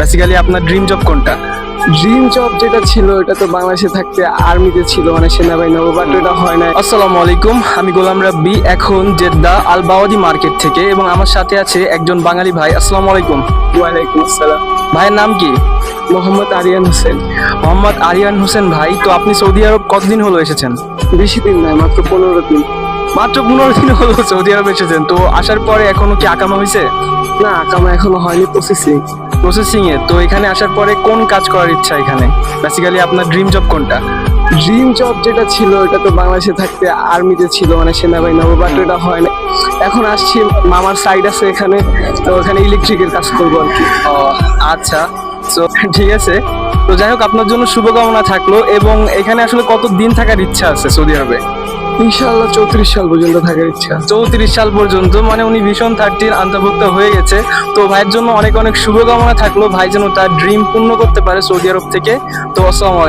Basically আপনার dream job কোনটা? Dream job যেটা ছিল এটা তো বাংলাদেশে থাকতে আর্মিতে ছিল, মানে সেনাবাহিনী হবে, বাট এটা হয় না। আসসালামু আলাইকুম, আমি গোলাম রাব্বি, এখন জেদ্দা আল বাওয়াদি মার্কেট থেকে, এবং আমার সাথে আছে একজন বাঙালি ভাই। আসসালামু আলাইকুম। ওয়ালাইকুম আসসালাম। ভাইয়ের নাম কি? মোহাম্মদ আরিয়ান হোসেন। মোহাম্মদ আরিয়ান হোসেন ভাই, তো আপনি সৌদি আরব কতদিন হলো এসেছেন? বেশি দিন নয়, মাত্র 15 দিন। মাত্র 15 দিন হলো সৌদি আরব এসেছেন, তো আসার পরে এখনো কি আকামা হয়েছে? না, আকামা এখনো হয়নি, প্রসেসিং এ। তো এখানে আসার পরে কোন কাজ করার ইচ্ছা এখানে? বেসিক্যালি আপনার ড্রিম জব কোনটা? ড্রিম জব যেটা ছিল এটা তো বাংলাদেশে থাকতে আর্মিতে ছিল, মানে সেনাবাহিনী হবে, বাট এটা হয় না। এখন আসছি, মামার সাইড আছে এখানে, তো ওখানে ইলেকট্রিকের কাজ করবো আর কি। ও আচ্ছা, তো ঠিক আছে। তো যাই হোক, আপনার জন্য শুভকামনা থাকলো। এবং এখানে আসলে কত দিন থাকার ইচ্ছা আছে সৌদি আরবে? ইনশাআল্লাহ 34 সাল পর্যন্ত থাকার ইচ্ছা। 34 সাল পর্যন্ত, মানে উনি ভিশন 30 অন্তর্ভুক্ত হয়ে গেছে। তো ভাইয়ের জন্য অনেক অনেক শুভকামনা থাকলো, ভাই যেন তার ড্রিম পূর্ণ করতে পারে সৌদি আরব থেকে। তো আসসালামু আলাইকুম।